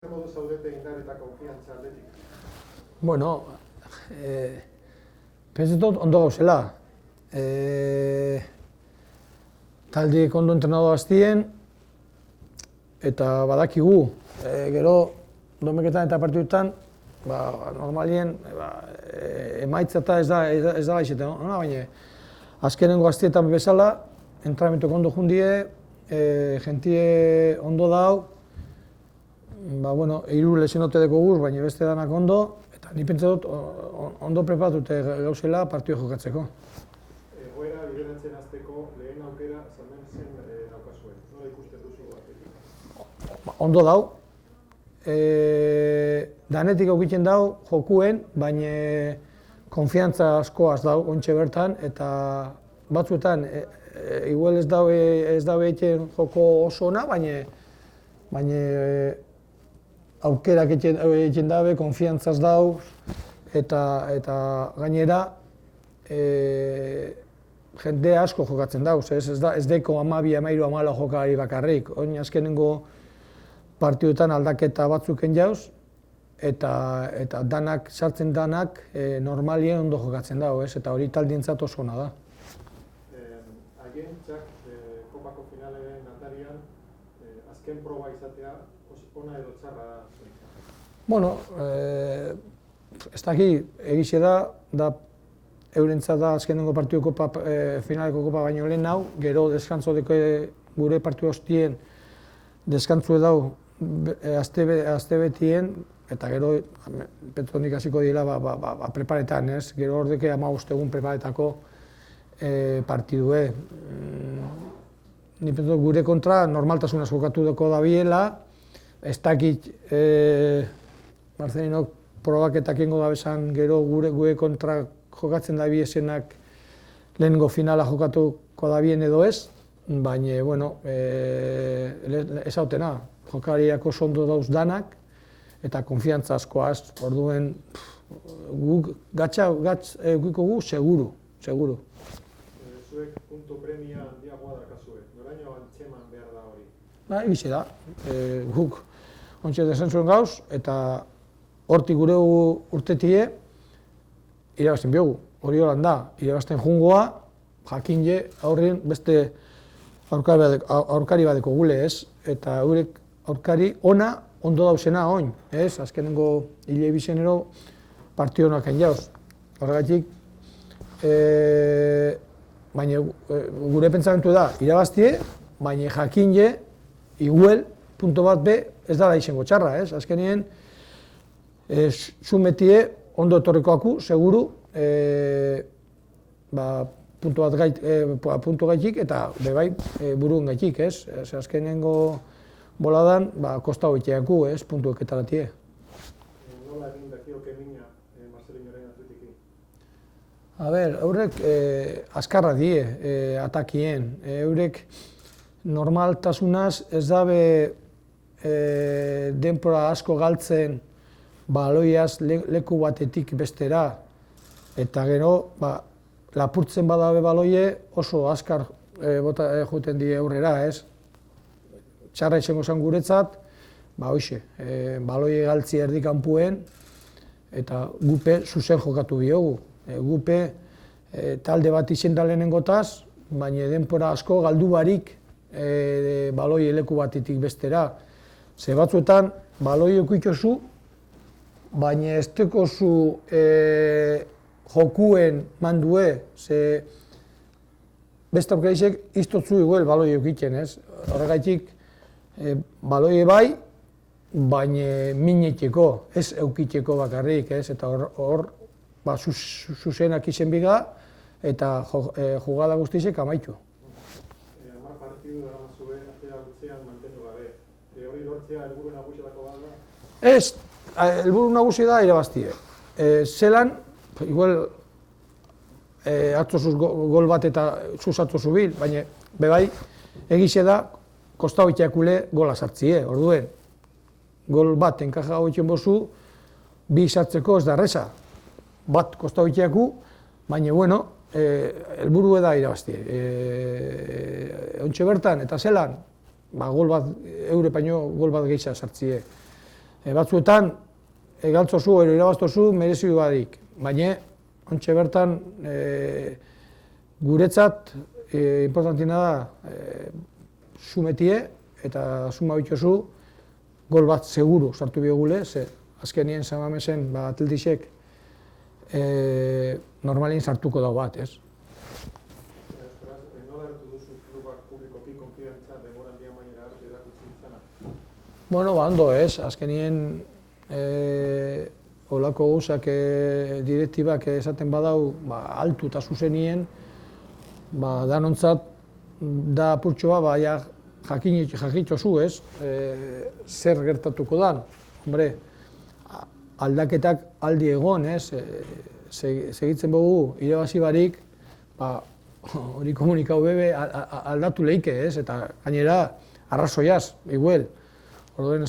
Zer modu zaudete indar eta konfiantza aldetik? Bueno, pentsatzen dut ondo gauzela. Taldeek ondo entrenatu aztien, eta badakigu, gero domeketan eta partiduetan, normalien emaitza eta ez da gaixetan, baina azkenengo gaztietan bezala, entrenamentuak ondo jundie, jentie ondo dau, hiru lesionote deko guz, baina beste danak ondo, eta ni pentsa dut ondo preparatute gauzela partio jokatzeko. Egoera bideratzen hasteko lehen aukera zen daukazuen. Nola ikusten duzu batetik? Ondo dau. Danetik aukiten dau jokuen, baina konfiantza askoaz dau ontxe bertan, eta batzuetan igual ez daue egiten joko oso ona, baina aukerak egiten dabe, konfiantzaz dau, eta gainera jende asko jokatzen dauz, ez deko 12, 13, 14 jokalari bakarrik. Oin azkenengo partiduetan aldaketa batzuken jauz, eta danak, sartzen danak, normalien ondo jokatzen dago, eta hori taldientzat oso ona da. Agentzak kopako finalaren atarian, azken proba izatea, ona edo txarra da? Bueno, ez daki, egize da eurentzat da azkenengo partidu finaleko kopa baino lehen hau, gero deskantzo deko gure partidu hostien deskantzue dau azte betien, eta gero Petronik hasiko dira preparetan, ez? Gero hordeke 15 egun preparetako partidue. Ni pentsatu gure kontra normaltasunaz jokatu deko da biela, ez dakit Marcelinok probaketak ingo da bezan gero gure kontra jokatzen da biesenak lehenengo finala jokatuko da bien edo ez, baina, ez hautena, jokariak oso ondo dauz danak, eta konfiantza askoaz, orduen guk eukiko gu seguru. Zuek puntu premia handiagoa dakazue, noraino antzeman behar da hori? Egize da, guk ontsa desentzuen gauz, eta hortik gure urtetie irabazten biogu, hori horan da, irabazten jungoa, jakin je aurrien beste aurkari badeko gule, ez? Eta eurek aurkari ona ondo dauzena oin, ez? Azkenengo hile bizenero partio honak jauz. Horregatik, baina gure pentsamentu da irabaztie, baina jakin je, iguel, punto bat be, ez da izango txarra, ez? Azkenien, zumetie ondo etorrikoaku, seguru, puntu gaitik eta bebai buruen gaitik, ez? Azkenengo boladan, kosta hoiteaku, ez? Puntuek etaratie. Nola egin dakioke mina Marcelinoren atletiki? Eurek azkarra die atakien. Eurek normaltasunaz ez dabe denpora asko galtzen baloiaz leku batetik bestera, eta gero lapurtzen badabe baloie oso azkar joten die aurrera, ez? Txarra izango zen guretzat, baloie galtzi erdi kanpuen, eta gupe zuzen jokatu diogu. Gupe talde bat izen da lehenengotaz, baina denpora asko galdu barik baloie leku batetik bestera. Ze batzuetan baloie eukitxozu, baina ez tekozu jokuen mandue, ze beste aukerizek iztotzu iguel baloi eukitzen, ez? Horregaitik, baloi bai, baina mineteko, ez eukitzeko bakarrik, ez? Eta hor, zuzenak izen biga, eta jugada guztizek amaitu. 10 partidu dara mazue, atera gutzean mantendu gabe. Hori lortzea helburu nagusietako bat da? Ez, helburu nagusi da irabaztie. Zelan, igual, atzosuz gol bat eta zuzatzozu bil, baina bebai, egize da, kosta hoiteakule gola sartzie, orduen. Gol bat enkaja hoitien bozu, bi sartzeko ez da reza. Bat kosta hoiteaku, baina, helburu da irabaztie. Ontxe bertan eta zelan, gol bat, eure paino gol bat gehiago sartzie. Batzuetan, galtzozu, edo irabaztozu, merezi du badik. Baina, ontxe bertan, guretzat, importantina da, sumetie, eta suma bitxozu, gol bat seguru sartu biogule, ze azkenien Samamesen Atletisek normalin sartuko dago bat, ez? Nola hartu duzu klubak publikoki konfidantza denboraldi amaiera arte erakutsi izana? Bueno, ondo ez, azkenien olako gauzak direktibak esaten badau altu eta zuzenien, danontzat da apurtxoa jakitxozu ez, zer gertatuko dan. Hombre, aldaketak aldi egon ez, segitzen dugu irabazi barik, hori komunikau bebe aldatu leike ez, eta gainera arrazoiaz, iguel. Orduen,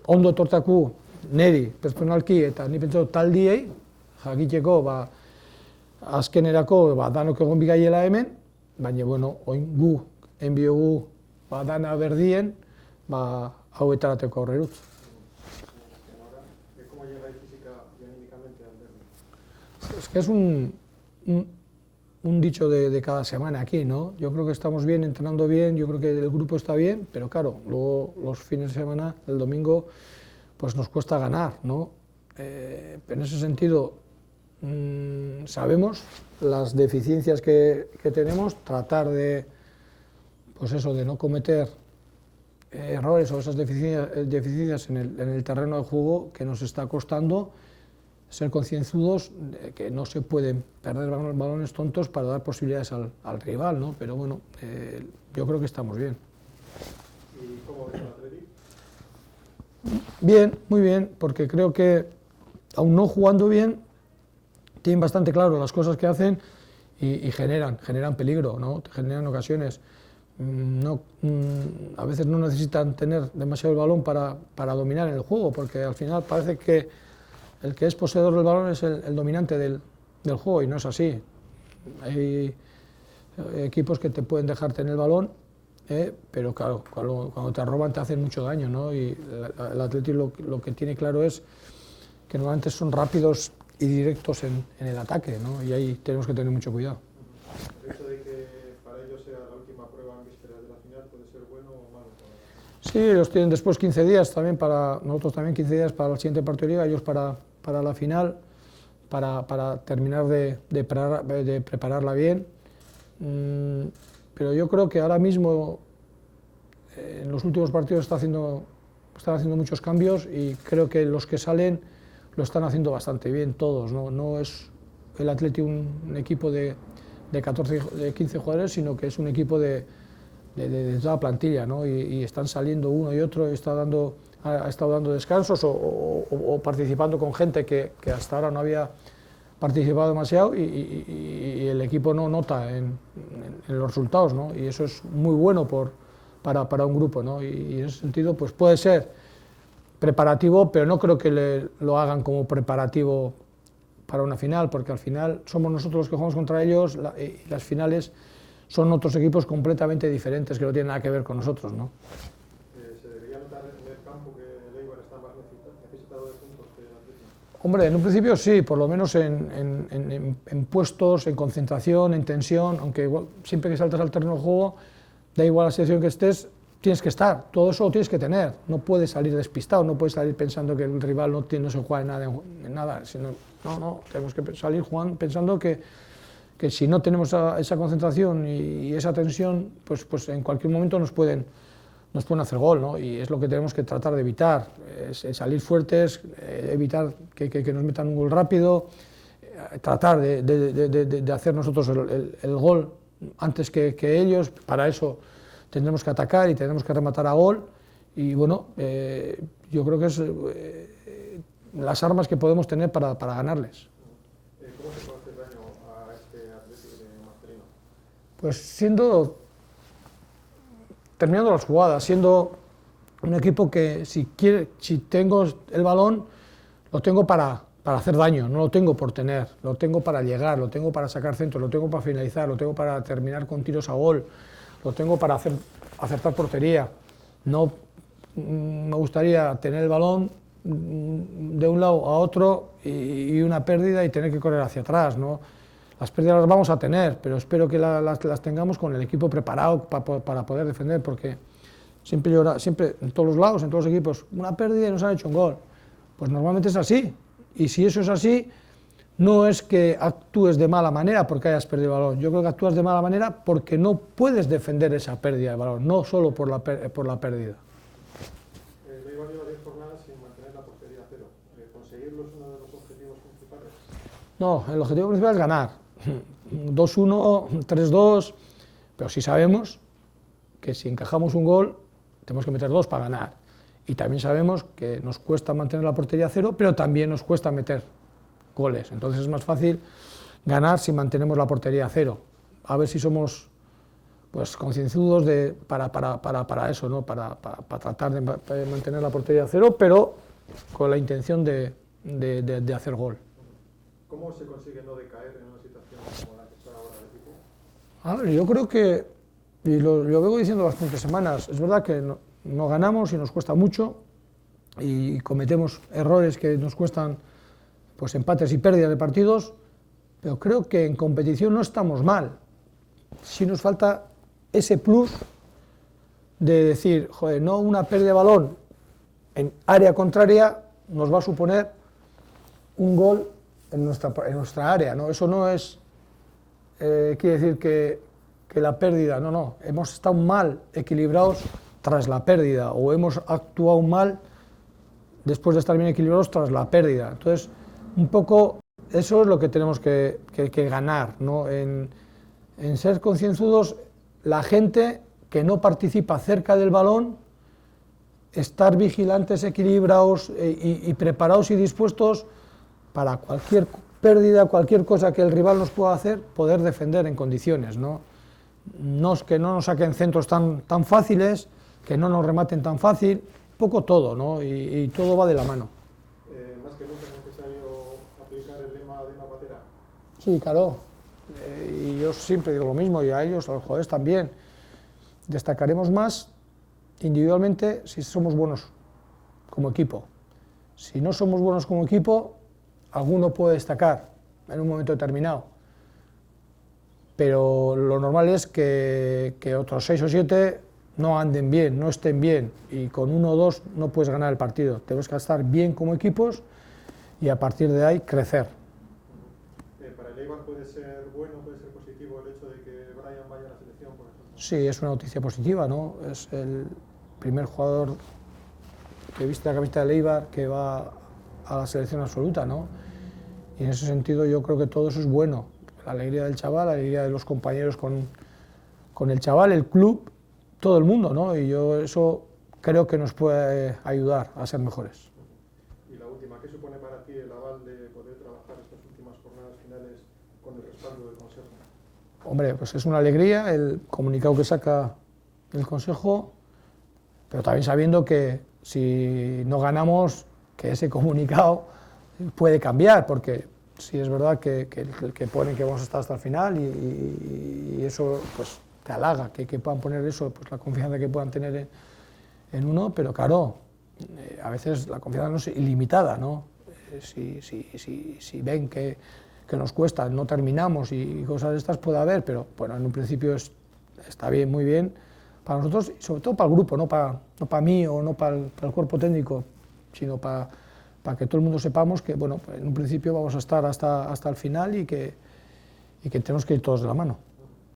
ondo etortaku neri, pertsonalki, eta ni pentsatu taldiei, jakiteko, azkenerako danok egon bigaiela hemen, baina, bueno, oin gu, enbiogu, dana berdien, hau etarateko aurrerutz. ¿Cómo llegáis física y anímicamente al derbi? Es que es un dicho de cada semana aquí, ¿no? Yo creo que estamos bien, entrenando bien, yo creo que el grupo está bien, pero claro, luego los fines de semana, el domingo, pues nos cuesta ganar, ¿no? En ese sentido, sabemos las deficiencias que tenemos, tratar de, pues eso, de no cometer errores o esas deficiencias en el terreno de juego que nos está costando, ser concienzudos de que no se pueden perder balones tontos para dar posibilidades al rival, ¿no? Pero bueno, yo creo que estamos bien. ¿Y cómo ves al Atleti? Bien, muy bien, porque creo que, aún no jugando bien, tienen bastante claro las cosas que hacen y generan peligro, ¿no? Generan ocasiones. A veces no necesitan tener demasiado el balón para dominar el juego, porque al final parece que el que es poseedor del balón es el dominante del juego, y no es así. Hay equipos que te pueden dejar tener el balón, pero claro, cuando te roban te hacen mucho daño, ¿no? Y el Atlético lo que tiene claro es que normalmente son rápidos y directos en el ataque, ¿no? Y ahí tenemos que tener mucho cuidado. ¿El hecho de que para ellos sea la última prueba en vísperas de la final puede ser bueno o malo? Sí, ellos tienen después 15 días también nosotros también 15 días para la siguiente partido de liga, ellos para la final, para terminar de prepararla bien. Pero yo creo que ahora mismo, en los últimos partidos, están haciendo muchos cambios, y creo que los que salen lo están haciendo bastante bien todos, ¿no? No es el Atleti un equipo de 15 jugadores, sino que es un equipo de toda la plantilla, ¿no? Y están saliendo uno y otro, ha estado dando descansos o participando con gente que hasta ahora no había participado demasiado, y el equipo no nota en los resultados, ¿no? Y eso es muy bueno para un grupo, ¿no? Y en ese sentido, pues puede ser preparativo, pero no creo que lo hagan como preparativo para una final, porque al final somos nosotros los que jugamos contra ellos, y las finales son otros equipos completamente diferentes que no tienen nada que ver con nosotros, ¿no? ¿Se debería notar en el campo que el Eibar está más necesitado de puntos que el Atlético? Hombre, en un principio sí, por lo menos en puestos, en concentración, en tensión, aunque igual, siempre que saltas al terreno de juego, da igual la situación que estés, tienes que estar, todo eso lo tienes que tener, no puedes salir despistado, no puedes salir pensando que el rival no se juega en nada, sino, no, tenemos que salir jugando, pensando que si no tenemos esa concentración y esa tensión, pues en cualquier momento nos pueden hacer gol, ¿no? Y es lo que tenemos que tratar de evitar, es salir fuertes, evitar que nos metan un gol rápido, tratar de hacer nosotros el gol antes que ellos. Para eso tendremos que atacar y tendremos que rematar a gol, y bueno, yo creo que es las armas que podemos tener para ganarles. ¿Cómo se puede hacer daño a este Atlético de Marcelino? Pues terminando las jugadas, siendo un equipo que si tengo el balón, lo tengo para hacer daño, no lo tengo por tener, lo tengo para llegar, lo tengo para sacar centros, lo tengo para finalizar, lo tengo para terminar con tiros a gol, lo tengo para acertar portería. No me gustaría tener el balón de un lado a otro y una pérdida y tener que correr hacia atrás, ¿no? Las pérdidas las vamos a tener, pero espero que las tengamos con el equipo preparado para poder defender, porque siempre en todos los lados, en todos los equipos, una pérdida y nos han hecho un gol. Pues normalmente es así, y si eso es así, no es que actúes de mala manera porque hayas perdido el balón, yo creo que actúas de mala manera porque no puedes defender esa pérdida de balón, no solo por la pérdida. Leibar lleva 10 jornadas sin mantener la portería a cero. ¿Conseguirlo es uno de los objetivos principales? No, el objetivo principal es ganar. 2-1, 3-2, pero sí sabemos que si encajamos un gol, tenemos que meter 2 para ganar. Y también sabemos que nos cuesta mantener la portería a cero, pero también nos cuesta meter goles. Entonces es más fácil ganar si mantenemos la portería a cero. A ver si somos pues concienzudos para eso, ¿no? Para tratar de mantener la portería a cero, pero con la intención de hacer gol. ¿Cómo se consigue no decaer en una situación como la que está ahora el equipo? A ver, yo creo que, y lo vengo diciendo bastantes semanas, es verdad que no ganamos y nos cuesta mucho y cometemos errores que nos cuestan pues empates y pérdidas de partidos, pero creo que en competición no estamos mal. Sí nos falta ese plus de decir, joder, no una pérdida de balón en área contraria nos va a suponer un gol en nuestra área, ¿no? Eso no es, quiere decir que la pérdida, no, hemos estado mal equilibrados tras la pérdida o hemos actuado mal después de estar bien equilibrados tras la pérdida. Entonces, un poco eso es lo que tenemos que ganar, ¿no? En ser concienzudos, la gente que no participa cerca del balón, estar vigilantes, equilibrados y preparados y dispuestos para cualquier pérdida, cualquier cosa que el rival nos pueda hacer, poder defender en condiciones, ¿no? Que no nos saquen centros tan fáciles, que no nos rematen tan fácil, poco todo, ¿no? Y todo va de la mano. Más que nunca es necesario aplicar el lema de una patera. Sí, claro. Y yo siempre digo lo mismo, y a ellos, a los jugadores también. Destacaremos más individualmente si somos buenos como equipo. Si no somos buenos como equipo, alguno puede destacar en un momento determinado. Pero lo normal es que otros 6 o 7 no anden bien, no estén bien, y con 1 o 2 no puedes ganar el partido. Tenemos que estar bien como equipos y a partir de ahí crecer. ¿Para el Eibar puede ser bueno, puede ser positivo el hecho de que Brian vaya a la selección, por ejemplo? Sí, es una noticia positiva, ¿no? Es el primer jugador que viste la camiseta del Eibar que va a la selección absoluta, ¿no? Y en ese sentido yo creo que todo eso es bueno. La alegría del chaval, la alegría de los compañeros con el chaval, el club, todo el mundo, ¿no? Y yo eso creo que nos puede ayudar a ser mejores. Y la última, ¿qué supone para ti el aval de poder trabajar estas últimas jornadas finales con el respaldo del Consejo? Hombre, pues es una alegría el comunicado que saca el Consejo, pero también sabiendo que si no ganamos, que ese comunicado puede cambiar, porque sí es verdad que ponen que vamos a estar hasta el final y eso pues te halaga, que puedan poner eso, pues la confianza que puedan tener en uno, pero claro, a veces la confianza no es ilimitada, ¿no? Si ven que nos cuesta, no terminamos y cosas de estas puede haber, pero bueno, en un principio está bien, muy bien para nosotros y sobre todo para el grupo, no para mí o no para el cuerpo técnico, sino para que todo el mundo sepamos que bueno, en un principio vamos a estar hasta el final y que tenemos que ir todos de la mano.